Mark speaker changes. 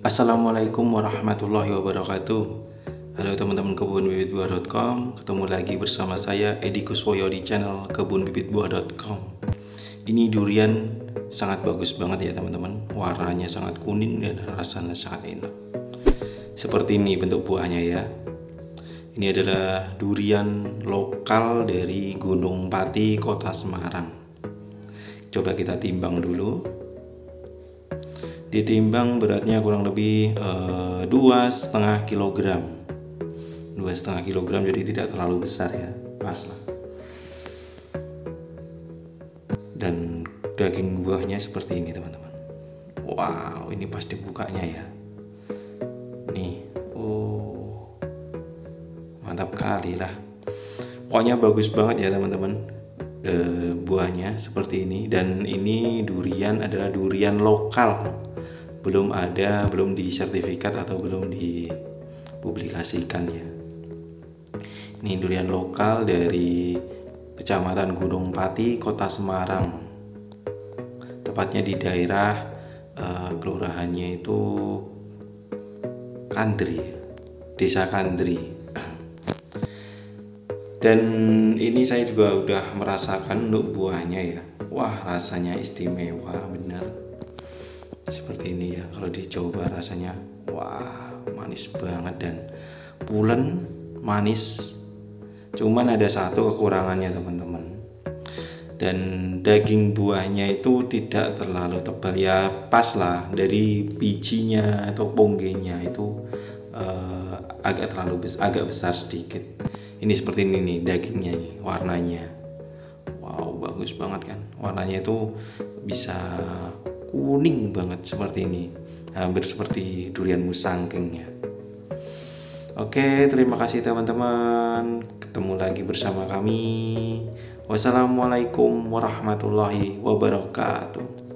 Speaker 1: Assalamualaikum warahmatullahi wabarakatuh. Halo teman-teman kebunbibitbuah.com. Ketemu lagi bersama saya Edi Kuswoyo di channel kebunbibitbuah.com. Ini durian sangat bagus banget ya teman-teman. Warnanya sangat kuning dan rasanya sangat enak. Seperti ini bentuk buahnya ya. Ini adalah durian lokal dari Gunung Pati, Kota Semarang. Coba kita timbang dulu. Ditimbang beratnya kurang lebih 2,5 kilogram. 2,5 kilogram, jadi tidak terlalu besar ya, pas lah. Dan daging buahnya seperti ini teman-teman. Wow, ini pas dibukanya ya. Nih, mantap kali lah. Pokoknya bagus banget ya teman-teman. Buahnya seperti ini, dan ini durian adalah durian lokal, belum disertifikat atau belum dipublikasikan ya. Ini durian lokal dari Kecamatan Gunung Pati, Kota Semarang, tepatnya di daerah kelurahannya itu Kandri, Desa Kandri. Dan ini saya juga udah merasakan untuk buahnya ya. Wah, rasanya istimewa bener. Seperti ini ya, kalau dicoba rasanya wah, manis banget dan pulen, manis. Cuman ada satu kekurangannya teman-teman. Dan daging buahnya itu tidak terlalu tebal ya, pas lah. Dari bijinya atau ponggenya itu agak besar sedikit. Ini seperti ini nih dagingnya nih, warnanya. Wow, bagus banget kan. Warnanya itu bisa kuning banget seperti ini. Hampir seperti durian musangking ya. Oke, terima kasih teman-teman. Ketemu lagi bersama kami. Wassalamualaikum warahmatullahi wabarakatuh.